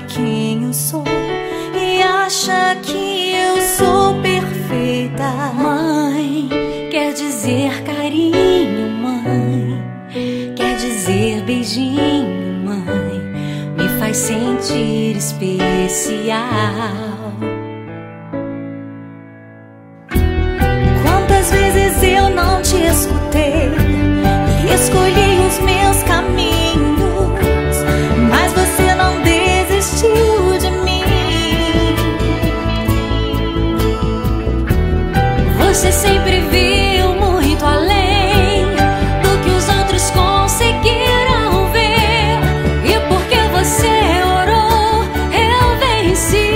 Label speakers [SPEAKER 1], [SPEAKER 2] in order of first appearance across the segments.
[SPEAKER 1] quem eu sou e acha que eu sou perfeita. Mãe, quer dizer carinho, mãe, quer dizer beijinho, mãe, me faz sentir especial. Quantas vezes eu não te escutei e escolhi os meus caminhos, mas você não desistiu de mim. Você sempre viu muito além do que os outros conseguiram ver, e porque você orou, eu venci.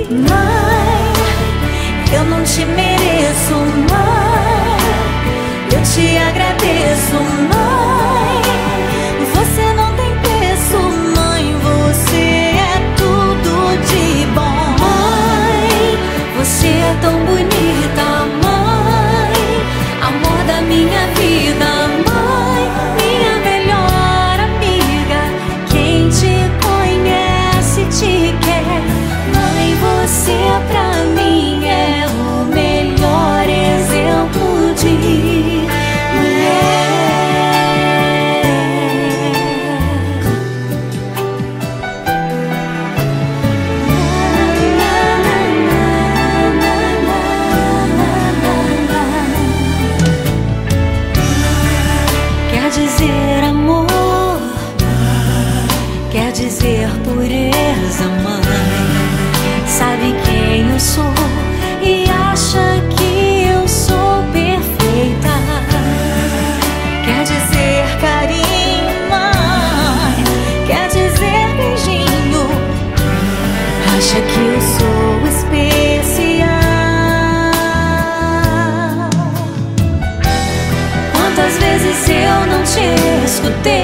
[SPEAKER 1] Mãe, eu não te mereço, mãe, eu te agradeço, mãe. Você não tem preço, mãe, você é tudo de bom. Mãe, você é tão bonita, mãe, amor da minha vida, mãe, minha melhor amiga. Quem te conhece te quer, mãe, você pra mim é o melhor exemplo de mulher. Quer dizer amor, quer dizer pureza, mãe, sabe quem eu sou e acha que eu sou perfeita. Quer dizer carinho, mãe, quer dizer beijinho, acha que eu sou especial. Quantas vezes eu não te escutei